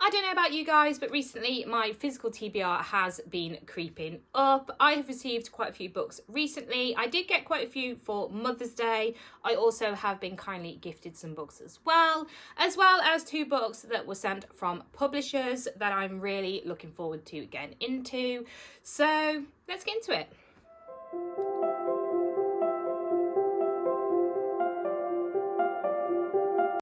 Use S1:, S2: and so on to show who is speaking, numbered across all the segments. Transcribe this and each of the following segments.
S1: I don't know about you guys, but recently my physical TBR has been creeping up. I have received quite a few books recently. I did get quite a few for Mother's Day. I also have been kindly gifted some books as well as 2 books that were sent from publishers that I'm really looking forward to getting into. So let's get into it.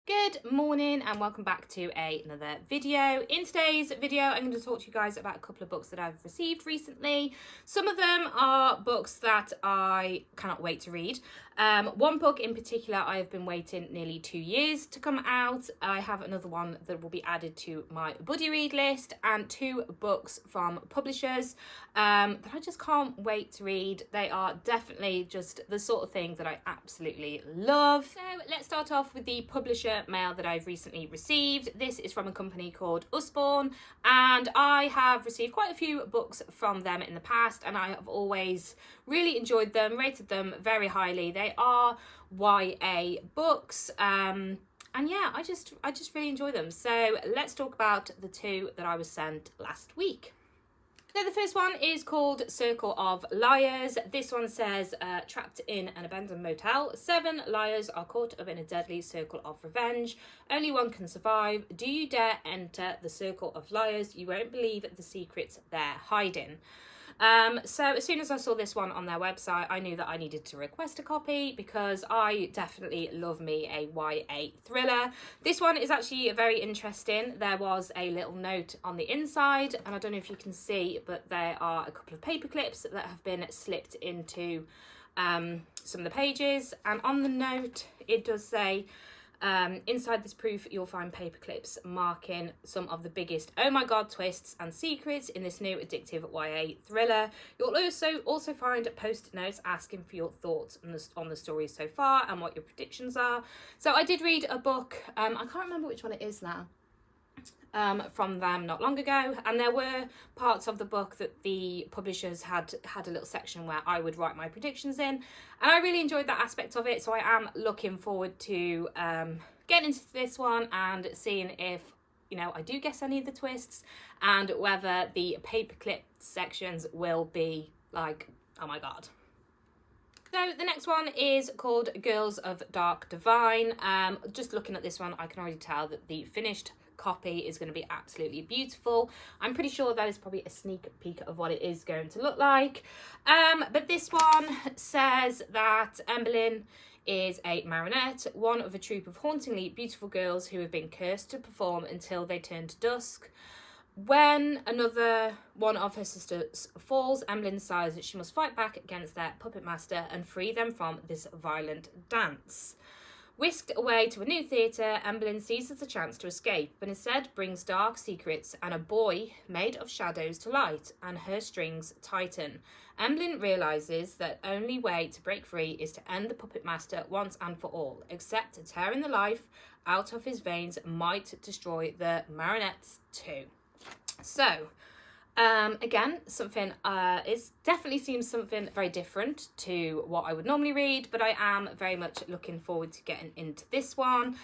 S1: Good morning and welcome back to another video. In today's video, I'm going to talk to you guys about a couple of books that I've received recently. Some of them are books that I cannot wait to read. One book in particular I have been waiting nearly 2 years to come out. I have another one that will be added to my buddy read list, and 2 books from publishers that I just can't wait to read. They are definitely just the sort of thing that I absolutely love. So let's start off with the publisher mail that I've recently received. This is from a company called Usborne, and I have received quite a few books from them in the past, and I have always really enjoyed them, rated them very highly. They are YA books, and yeah, I just really enjoy them. So let's talk about the 2 that I was sent last week. So the first one is called Circle of Liars. This one says, trapped in an abandoned motel, 7 liars are caught up in a deadly circle of revenge. Only one can survive. Do you dare enter the circle of liars? You won't believe the secrets they're hiding. So as soon as I saw this one on their website, I knew that I needed to request a copy because I definitely love me a YA thriller. This one is actually very interesting. There was a little note on the inside, and I don't know if you can see, but there are a couple of paper clips that have been slipped into some of the pages, and on the note it does say, inside this proof you'll find paper clips marking some of the biggest oh my god twists and secrets in this new addictive YA thriller. You'll also find post-it notes asking for your thoughts on the story so far and what your predictions are. So I did read a book, I can't remember which one it is now, from them not long ago, and there were parts of the book that the publishers had a little section where I would write my predictions in, and I really enjoyed that aspect of it. So I am looking forward to getting into this one and seeing if, you know, I do guess any of the twists and whether the paperclip sections will be like, oh my god. So the next one is called Girls of Dark Divine. Just looking at this one, I can already tell that the finished copy is going to be absolutely beautiful. I'm pretty sure that is probably a sneak peek of what it is going to look like. But this one says that Emberlyn is a marionette, one of a troupe of hauntingly beautiful girls who have been cursed to perform until they turn to dusk. When another one of her sisters falls, Emberlyn decides that she must fight back against their puppet master and free them from this violent dance. Whisked away to a new theatre, Emberlyn seizes the chance to escape, but instead brings dark secrets and a boy made of shadows to light, and her strings tighten. Emberlyn realises that only way to break free is to end the puppet master once and for all, except tearing the life out of his veins might destroy the marionettes too. So, again, something it definitely seems something very different to what I would normally read, but I am very much looking forward to getting into this one.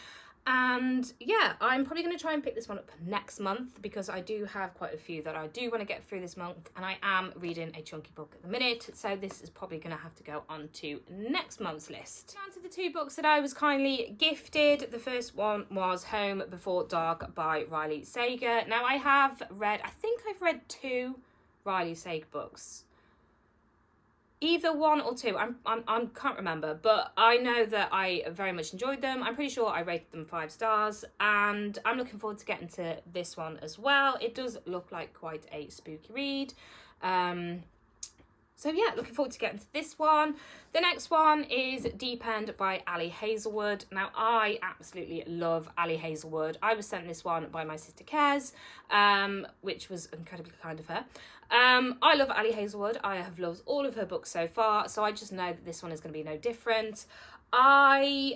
S1: And yeah, I'm probably going to try and pick this one up next month because I do have quite a few that I do want to get through this month, and I am reading a chunky book at the minute, so this is probably going to have to go on to next month's list. Down to the 2 books that I was kindly gifted. The first one was Home Before Dark by Riley Sager. Now I think I've read 2 Riley Sager books. Either 1 or 2, I can't remember, but I know that I very much enjoyed them. I'm pretty sure I rated them 5 stars, and I'm looking forward to getting to this one as well. It does look like quite a spooky read. So yeah, looking forward to getting to this one. The next one is Deep End by Ali Hazelwood. Now, I absolutely love Ali Hazelwood. I was sent this one by my sister Kez, which was incredibly kind of her. I love Ali Hazelwood. I have loved all of her books so far, so I just know that this one is going to be no different. I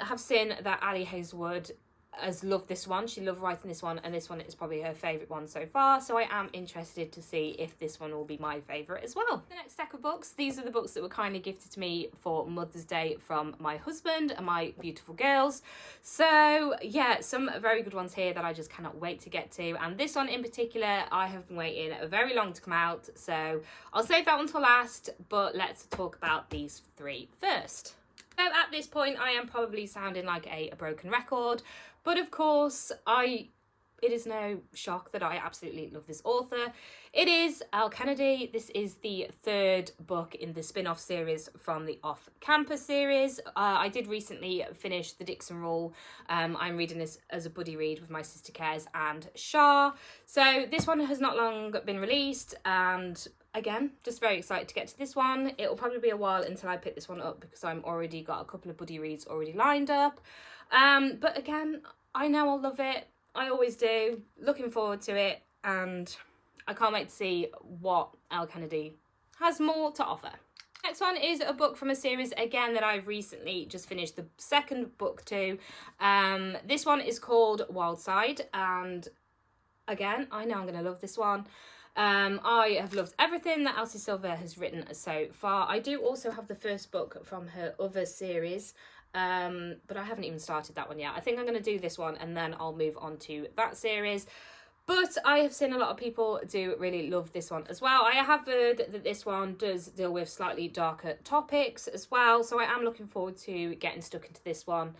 S1: have seen that Ali Hazelwood has loved this one. She loved writing this one, and this one is probably her favourite one so far. So I am interested to see if this one will be my favourite as well. The next stack of books, these are the books that were kindly gifted to me for Mother's Day from my husband and my beautiful girls. So yeah, some very good ones here that I just cannot wait to get to. And this one in particular, I have been waiting a very long to come out. So I'll save that one till last, but let's talk about these three first. So at this point, I am probably sounding like a broken record. But of course, it is no shock that I absolutely love this author. It is Elle Kennedy. This is the third book in the spin-off series from the Off Campus series. I did recently finish The Dixon Rule. I'm reading this as a buddy read with my sister Kez and Shah. So this one has not long been released, and again, just very excited to get to this one. It will probably be a while until I pick this one up because I'm already got a couple of buddy reads already lined up. But again, I know I'll love it. I always do. Looking forward to it, and I can't wait to see what Elle Kennedy has more to offer. Next one is a book from a series, again, that I've recently just finished the second book to. This one is called Wild Side, and again, I know I'm going to love this one. I have loved everything that Elsie Silver has written so far. I do also have the first book from her other series, but I haven't even started that one yet. I think I'm going to do this one and then I'll move on to that series. But I have seen a lot of people do really love this one as well. I have heard that this one does deal with slightly darker topics as well, so I am looking forward to getting stuck into this one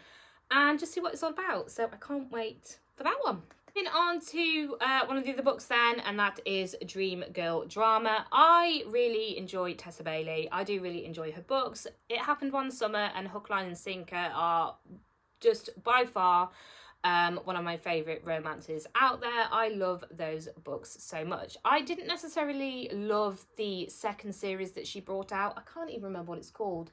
S1: and just see what it's all about. So I can't wait for that one. Moving on to one of the other books then, and that is Dream Girl Drama. I really enjoy Tessa Bailey. I do really enjoy her books. It Happened One Summer and Hook, Line and Sinker are just by far one of my favourite romances out there. I love those books so much. I didn't necessarily love the second series that she brought out. I can't even remember what it's called.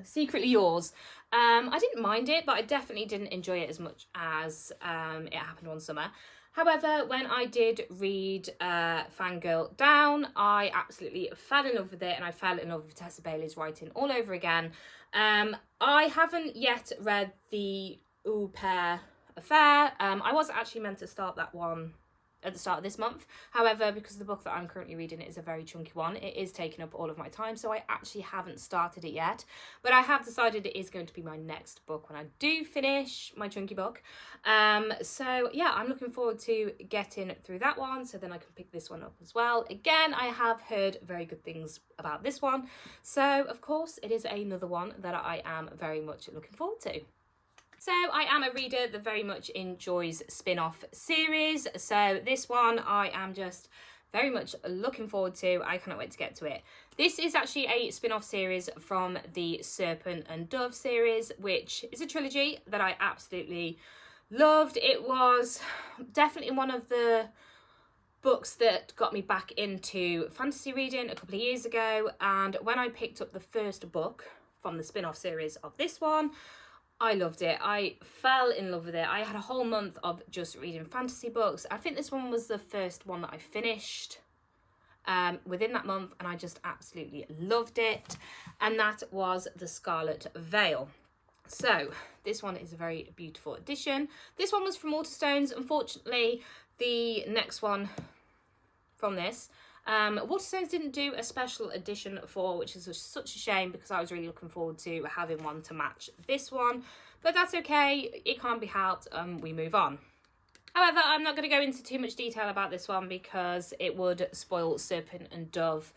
S1: Secretly Yours. I didn't mind it, but I definitely didn't enjoy it as much as It Happened One Summer. However, when I did read Fangirl Down, I absolutely fell in love with it, and I fell in love with Tessa Bailey's writing all over again. I haven't yet read the Au Pair Affair. I was actually meant to start that one at the start of this month. However, because the book that I'm currently reading is a very chunky one, it is taking up all of my time, so I actually haven't started it yet. But I have decided it is going to be my next book when I do finish my chunky book. So yeah, I'm looking forward to getting through that one, so then I can pick this one up as well. Again, I have heard very good things about this one, so of course it is another one that I am very much looking forward to. So I am a reader that very much enjoys spin-off series. So this one I am just very much looking forward to. I cannot wait to get to it. This is actually a spin-off series from the Serpent and Dove series, which is a trilogy that I absolutely loved. It was definitely one of the books that got me back into fantasy reading a couple of years ago. And when I picked up the first book from the spin-off series of this one, I loved it. I fell in love with it. I had a whole month of just reading fantasy books. I think this one was the first one that I finished within that month, and I just absolutely loved it. And that was The Scarlet Veil. So this one is a very beautiful edition. This one was from Waterstones. Unfortunately, the next one from this, Waterstones didn't do a special edition for, which is such a shame because I was really looking forward to having one to match this one, but that's okay, it can't be helped, we move on. However, I'm not going to go into too much detail about this one because it would spoil Serpent and Dove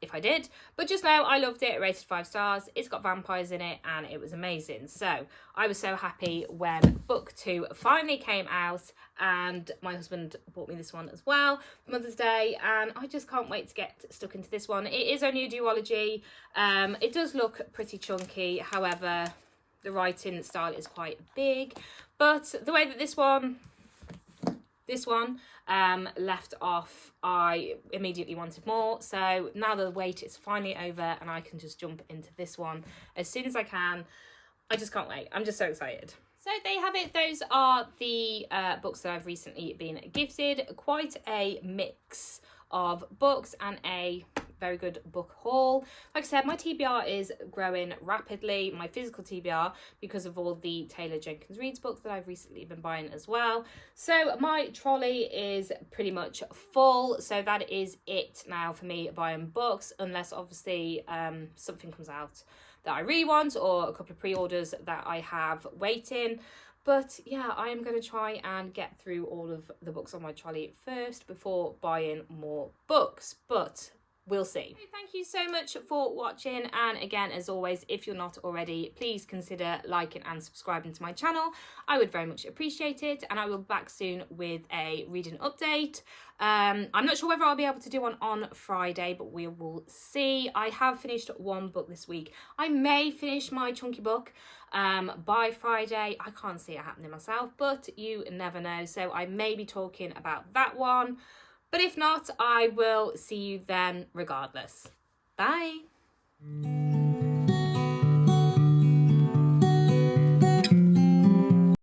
S1: if I did, but just know I loved it. Rated 5 stars. It's got vampires in it and it was amazing. So I was so happy when book 2 finally came out, and my husband bought me this one as well for Mother's Day, and I just can't wait to get stuck into this one. It is only a duology. It does look pretty chunky, however the writing style is quite big, but the way that this one left off, I immediately wanted more. So now the wait is finally over and I can just jump into this one as soon as I can. I just can't wait. I'm just so excited. So there you have it. Those are the books that I've recently been gifted. Quite a mix of books and a very good book haul. Like I said, my TBR is growing rapidly, my physical TBR, because of all the Taylor Jenkins Reid's books that I've recently been buying as well. So my trolley is pretty much full, so that is it now for me buying books, unless obviously something comes out that I really want, or a couple of pre-orders that I have waiting. But yeah, I am going to try and get through all of the books on my trolley first before buying more books, but we'll see. Thank you so much for watching, and again, as always, if you're not already, please consider liking and subscribing to my channel. I would very much appreciate it, and I will be back soon with a reading update. I'm not sure whether I'll be able to do one on Friday, but we will see. I have finished one book this week. I may finish my chunky book by Friday. I can't see it happening myself, but you never know. So I may be talking about that one. But if not, I will see you then regardless. Bye.